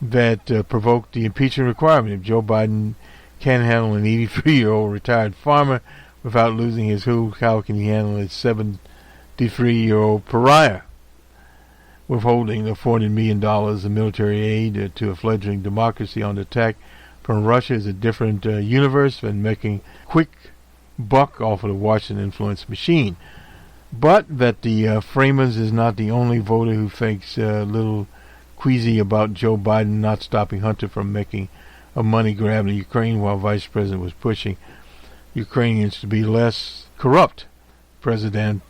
Speaker 3: that provoked the impeachment requirement. If Joe Biden can handle an 83-year-old retired farmer without losing his cool, how can he handle a 73-year-old pariah? Withholding the $400 million of military aid to a fledgling democracy on attack from Russia is a different universe than making quick buck off of the Washington influence machine. But that the framers is not the only voter who thinks a little queasy about Joe Biden not stopping Hunter from making a money grab in Ukraine while Vice President was pushing Ukrainians to be less corrupt. President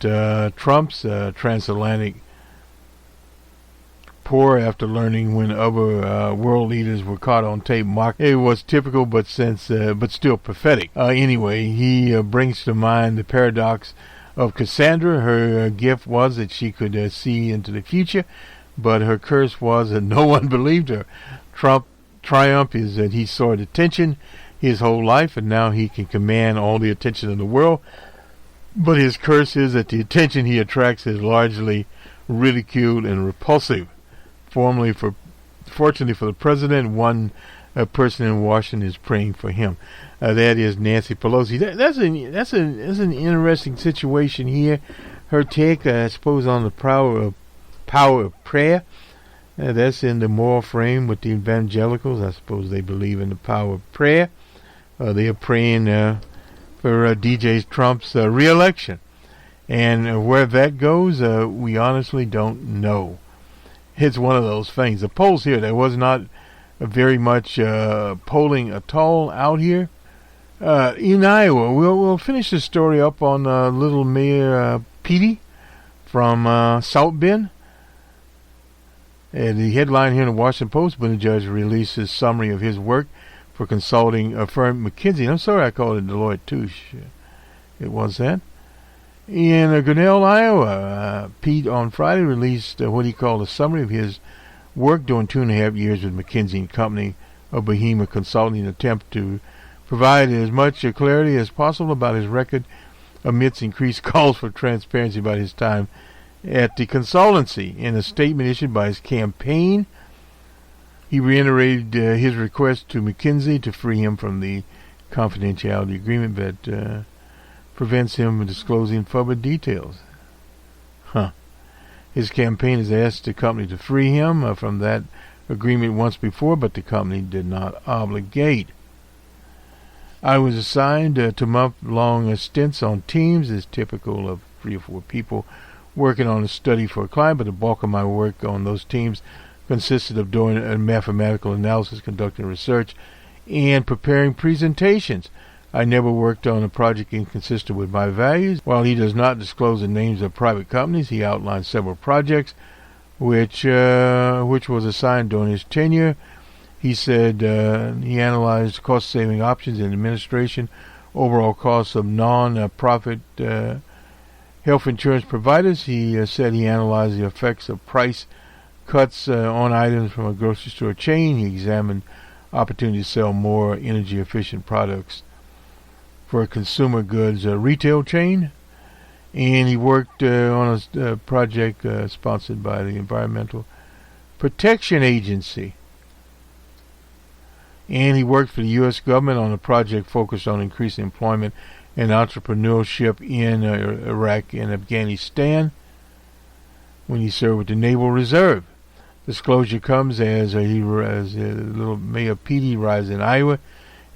Speaker 3: Trump's transatlantic pour after learning when other world leaders were caught on tape mocking. It was typical, but still pathetic. Anyway, he brings to mind the paradox of Cassandra. Her gift was that she could see into the future, but her curse was that no one believed her. Trump's triumph is that he sought attention his whole life, and now he can command all the attention in the world. But his curse is that the attention he attracts is largely ridiculed and repulsive. Fortunately for the president, one person in Washington is praying for him. That is Nancy Pelosi. That's an interesting situation here. Her take, I suppose, on the power of prayer. That's in the moral frame with the evangelicals. I suppose they believe in the power of prayer. They are praying for DJ Trump's re-election. And where that goes, we honestly don't know. It's one of those things. The polls here, there was not very much polling at all out here. In Iowa, we'll finish the story up on little Mayor Petey from South Bend. The headline here in the Washington Post, when the judge released his summary of his work for consulting firm McKinsey. I'm sorry I called it Deloitte Touche. It was that. In Grinnell, Iowa, Pete on Friday released what he called a summary of his work during 2.5 years with McKinsey & Company, a behemoth consulting attempt to provide as much clarity as possible about his record amidst increased calls for transparency about his time at the consultancy. In a statement issued by his campaign, he reiterated his request to McKinsey to free him from the confidentiality agreement that prevents him from disclosing further details. His campaign has asked the company to free him from that agreement once before, but the company did not obligate. I was assigned to month-long stints on teams. It's typical of 3 or 4 people working on a study for a client, but the bulk of my work on those teams consisted of doing a mathematical analysis, conducting research, and preparing presentations. I never worked on a project inconsistent with my values. While he does not disclose the names of private companies, he outlined several projects which was assigned during his tenure. He said he analyzed cost-saving options in administration, overall costs of non-profit health insurance providers. He said he analyzed the effects of price cuts on items from a grocery store chain. He examined opportunity to sell more energy-efficient products for a consumer goods retail chain. And he worked on a project sponsored by the Environmental Protection Agency. And he worked for the U.S. government on a project focused on increasing employment and entrepreneurship in Iraq and Afghanistan when he served with the Naval Reserve. Disclosure comes as little Mayor Petey rise in Iowa.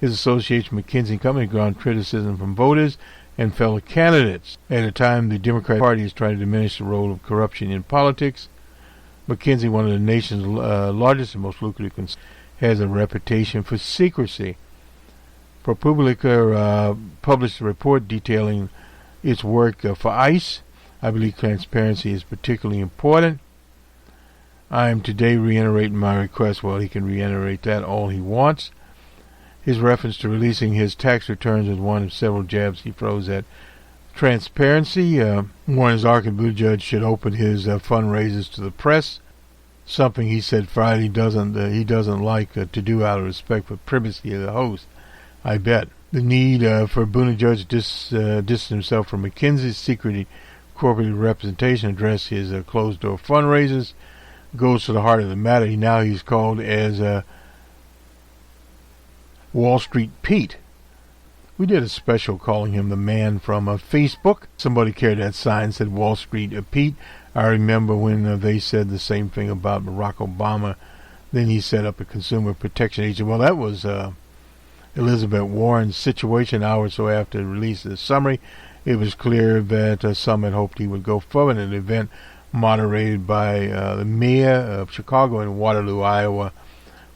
Speaker 3: His association with McKinsey & Company ground criticism from voters and fellow candidates. At a time, the Democratic Party is trying to diminish the role of corruption in politics. McKinsey, one of the nation's largest and most lucrative concerns, has a reputation for secrecy. ProPublica published a report detailing its work for ICE. I believe transparency is particularly important. I am today reiterating my request. Well, he can reiterate that all he wants. His reference to releasing his tax returns is one of several jabs he throws at transparency. One is Arkin Buttigieg should open his fundraisers to the press, something he said Friday he doesn't like to do out of respect for privacy of the host. I bet. The need for Buttigieg to distance himself from McKinsey's secret corporate representation, address his closed-door fundraisers, goes to the heart of the matter. He's called as Wall Street Pete. We did a special calling him the man from Facebook. Somebody carried that sign, said Wall Street Pete. I remember when they said the same thing about Barack Obama. Then he set up a consumer protection agency. Well, that was Elizabeth Warren's situation. An hour or so after the release of the summary, it was clear that some had hoped he would go forward in an event moderated by the mayor of Chicago and Waterloo, Iowa,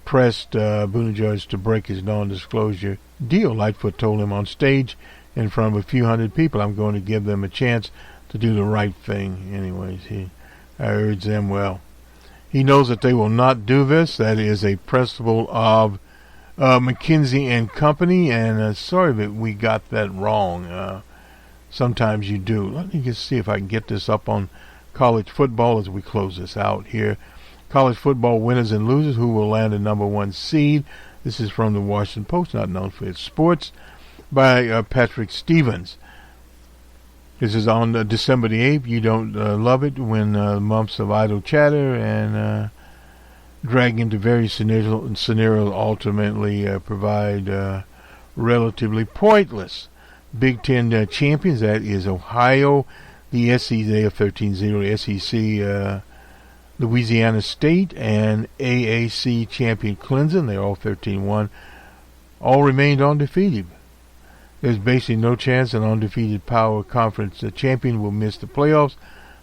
Speaker 3: pressed Buttigieg to break his non-disclosure deal. Lightfoot told him on stage in front of a few hundred people, I'm going to give them a chance to do the right thing. Anyways, I urge them, well, he knows that they will not do this. That is a principle of McKinsey & Company, and sorry that we got that wrong. Sometimes you do. Let me just see if I can get this up on college football as we close this out here. College football winners and losers, who will land a number 1 seed. This is from the Washington Post, not known for its sports, by Patrick Stevens. This is on December the 8th. You don't love it when months of idle chatter and drag into various scenarios ultimately provide relatively pointless. Big Ten champions, that is Ohio. The SEC, they are 13-0. The SEC, Louisiana State, and AAC champion Clemson, they're all 13-1. All remained undefeated. There's basically no chance an undefeated Power Conference champion will miss the playoffs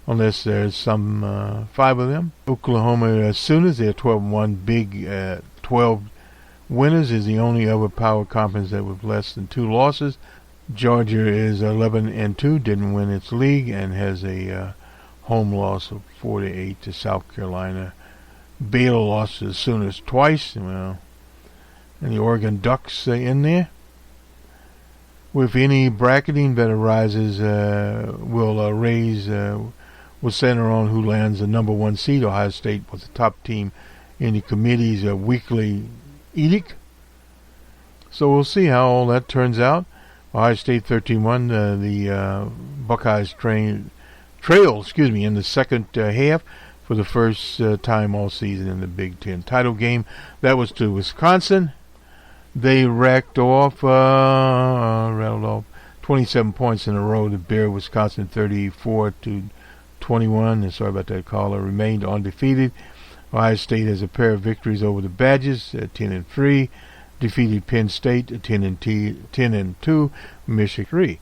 Speaker 3: unless there's some 5 of them. Oklahoma Sooners, they're 12-1. Big 12 winners, is the only other Power Conference that with less than 2 losses. Georgia is 11-2, didn't win its league, and has a home loss of 4-8 to South Carolina. Baylor lost to the Sooners twice. Well, and the Oregon Ducks in there. With any bracketing that arises, will center on who lands the number 1 seed. Ohio State was the top team in the committee's weekly edict. So we'll see how all that turns out. Ohio State 13-1. The Buckeyes in the second half for the first time all season in the Big Ten title game. That was to Wisconsin. They rattled off 27 points in a row to bear Wisconsin 34-21. And sorry about that, caller. Remained undefeated. Ohio State has a pair of victories over the Badgers, 10-3. Defeated Penn State, 10-2. Michigan 3.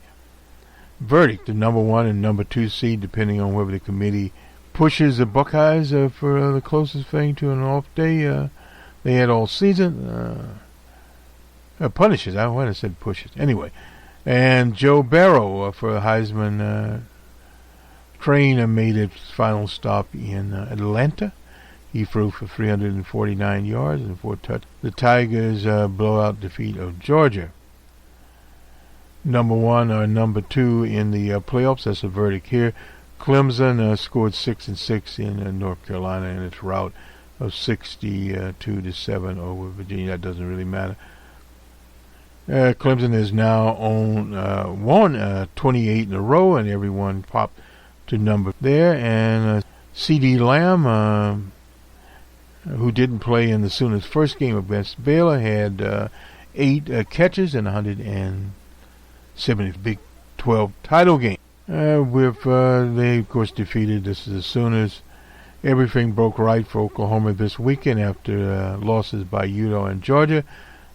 Speaker 3: Verdict: the number 1 and number 2 seed, depending on whether the committee pushes the Buckeyes for the closest thing to an off day they had all season. Punishes. I would have said pushes. Anyway, and Joe Burrow for Heisman train made its final stop in Atlanta. He threw for 349 yards and 4 touchdowns. The Tigers' blowout defeat of Georgia. Number 1 or number 2 in the playoffs. That's the verdict here. Clemson scored 6-6 in North Carolina in its rout of 62-7 over Virginia. That doesn't really matter. Clemson is now won 28 in a row, and everyone popped to number there. And C.D. Lamb, who didn't play in the Sooners' first game against Baylor, had 8 catches in 170 Big 12 title game. They of course defeated the Sooners. Everything broke right for Oklahoma this weekend after losses by Utah and Georgia.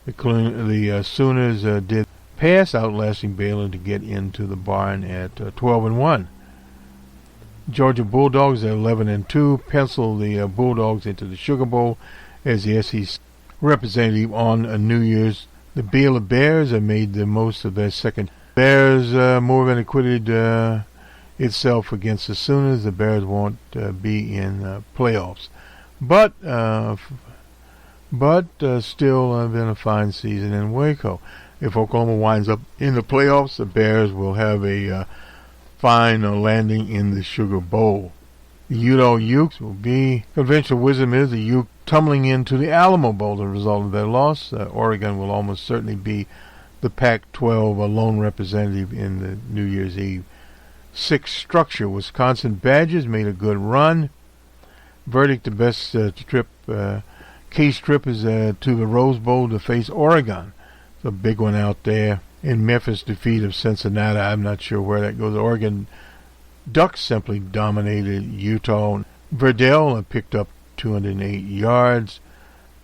Speaker 3: The Sooners did pass, outlasting Baylor to get into the barn at 12-1. Georgia Bulldogs at 11-2 pencil the Bulldogs into the Sugar Bowl as the SEC representative on New Year's. The Baylor Bears have made the most of their second. Bears more than acquitted itself against the Sooners. The Bears won't be in playoffs, but still been a fine season in Waco. If Oklahoma winds up in the playoffs, the Bears will have a fine landing in the Sugar Bowl. The Utah Utes will be, conventional wisdom is, the Utes tumbling into the Alamo Bowl as a result of their loss. Oregon will almost certainly be the Pac-12 lone representative in the New Year's Eve 6 structure. Wisconsin Badgers made a good run. Verdict: the best case trip is to the Rose Bowl to face Oregon. It's a big one out there. In Memphis defeat of Cincinnati, I'm not sure where that goes. Oregon Ducks simply dominated Utah. Verdell picked up 208 yards.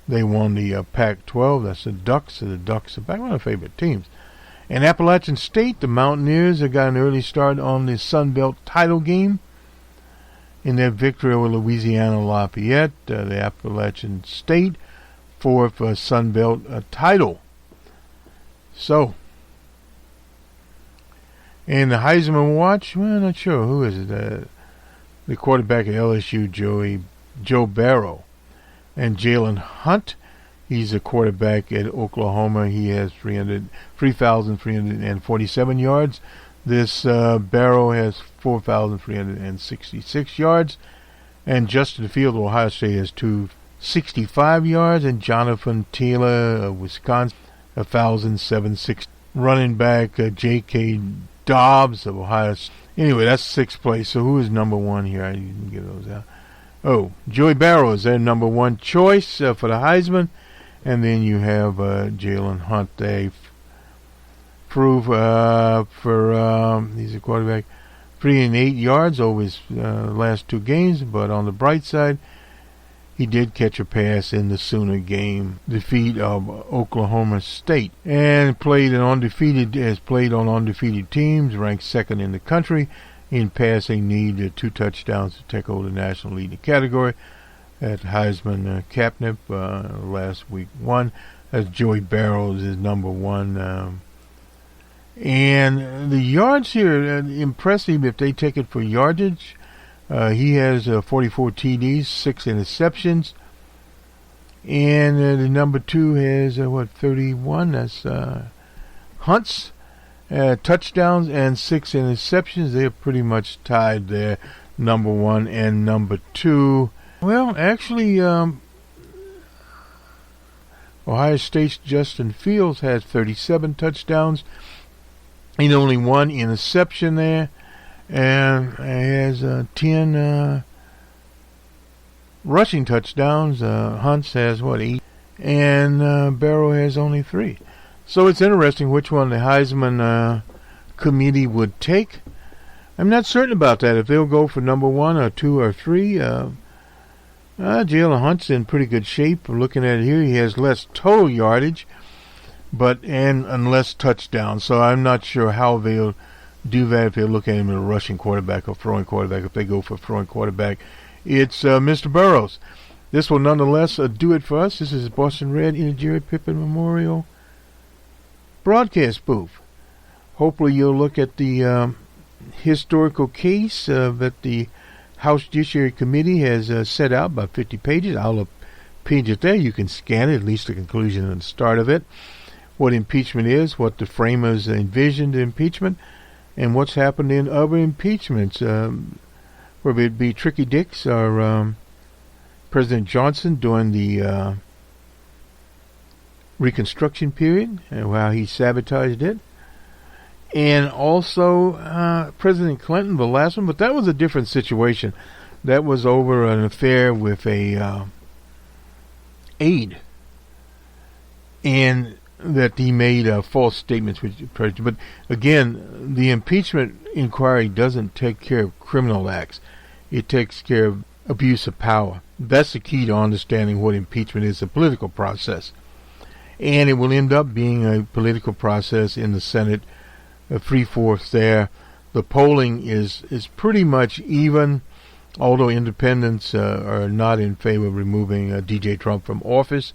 Speaker 3: They won the Pac-12. That's the Ducks. The Ducks are back, one of my favorite teams. And Appalachian State, the Mountaineers, have got an early start on the Sun Belt title game in their victory over Louisiana Lafayette. The Appalachian State, 4th Sun Belt title. So, and the Heisman watch, well, not sure. Who is it? The quarterback at LSU, Joe Burrow. And Jalen Hunt, he's a quarterback at Oklahoma. He has 3,347 yards. This Burrow has 4,366 yards. And Justin Fields of Ohio State has 265 yards. And Jonathan Taylor of Wisconsin, 1,760. Running back J.K. Dobbs of Ohio State. Anyway, that's 6th place. So who is number 1 here? I didn't get those out. Oh, Joey Burrow is their number 1 choice for the Heisman. And then you have Jalen Hunt. They prove he's a quarterback, 308 yards over his last 2 games. But on the bright side, he did catch a pass in the Sooner game defeat of Oklahoma State, and has played on undefeated teams, ranked 2nd in the country in passing, need 2 touchdowns to take over the national lead in the category. At Heisman Capnip last week won. As Joey Burrow is number 1. And the yards here impressive if they take it for yardage. He has 44 TDs, 6 interceptions. And the number 2 has, 31? That's Hunt's touchdowns and 6 interceptions. They're pretty much tied there, number 1 and number 2. Well, actually, Ohio State's Justin Fields has 37 touchdowns and only 1 interception there. and has 10 rushing touchdowns. Hunt's has, 8? And Barrow has only 3. So it's interesting which one the Heisman committee would take. I'm not certain about that, if they'll go for number 1 or 2 or 3. Jalen Hunt's in pretty good shape. Looking at it here, he has less total yardage, and less touchdowns. So I'm not sure how they'll do that if they look at him as a rushing quarterback or throwing quarterback. If they go for throwing quarterback, it's Mr. Burrows. This will nonetheless do it for us. This is Boston Red in the Jerry Pippin Memorial broadcast booth. Hopefully you'll look at the historical case that the House Judiciary Committee has set out, about 50 pages. I'll page it there. You can scan it, at least the conclusion and the start of it. What impeachment is, what the framers envisioned impeachment, and what's happened in other impeachments, whether it be Tricky Dicks or President Johnson during the Reconstruction period, and how he sabotaged it. And also President Clinton, the last one, but that was a different situation. That was over an affair with a aide, and that he made false statements with the president. But again, the impeachment inquiry doesn't take care of criminal acts. It takes care of abuse of power. That's the key to understanding what impeachment is, a political process. And it will end up being a political process in the Senate, 3/4 there. The polling is pretty much even, although independents are not in favor of removing D.J. Trump from office.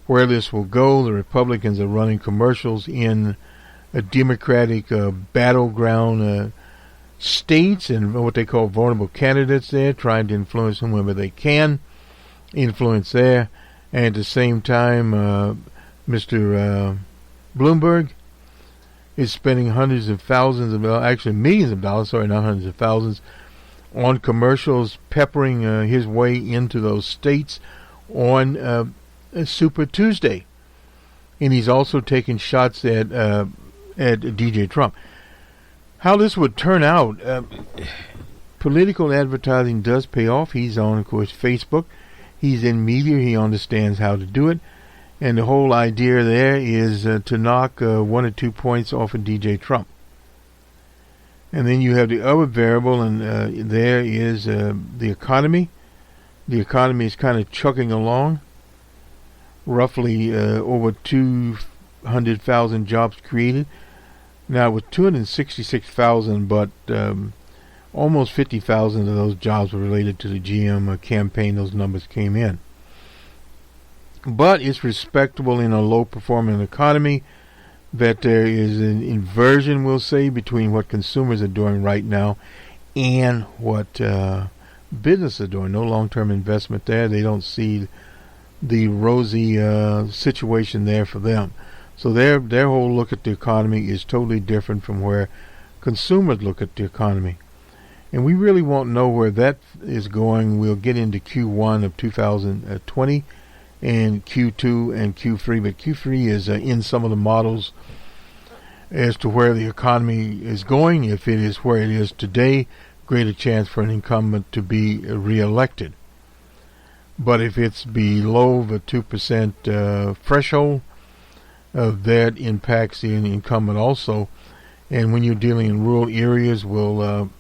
Speaker 3: Where this will go, the Republicans are running commercials in a Democratic battleground states and what they call vulnerable candidates there, trying to influence whomever they can influence there. And at the same time, Mr. Bloomberg is spending hundreds of thousands of dollars, actually millions of dollars, sorry, not hundreds of thousands, on commercials, peppering his way into those states on Super Tuesday. And he's also taking shots at DJ Trump. How this would turn out, political advertising does pay off. He's on, of course, Facebook. He's in media. He understands how to do it. And the whole idea there is to knock 1 or 2 points off of DJ Trump. And then you have the other variable, and there is the economy. The economy is kind of chugging along. Roughly over 200,000 jobs created. Now with 266,000, but almost 50,000 of those jobs were related to the GM campaign. Those numbers came in. But it's respectable in a low-performing economy that there is an inversion, we'll say, between what consumers are doing right now and what businesses are doing. No long-term investment there. They don't see the rosy situation there for them. So their whole look at the economy is totally different from where consumers look at the economy. And we really won't know where that is going. We'll get into Q1 of 2020 and Q2 and Q3. But Q3 is in some of the models as to where the economy is going. If it is where it is today, greater chance for an incumbent to be reelected. But if it's below the 2% threshold, that impacts the incumbent also. And when you're dealing in rural areas, will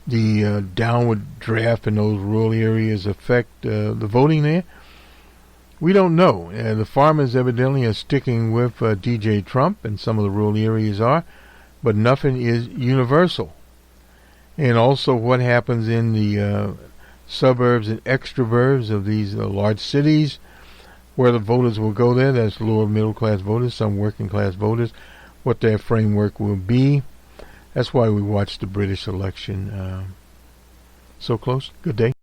Speaker 3: the downward draft in those rural areas affect the voting there? We don't know. The farmers evidently are sticking with DJ Trump, and some of the rural areas are, but nothing is universal. And also what happens in the suburbs and extraburbs of these large cities, where the voters will go there. That's lower middle class voters, some working class voters, what their framework will be. That's why we watched the British election so close. Good day.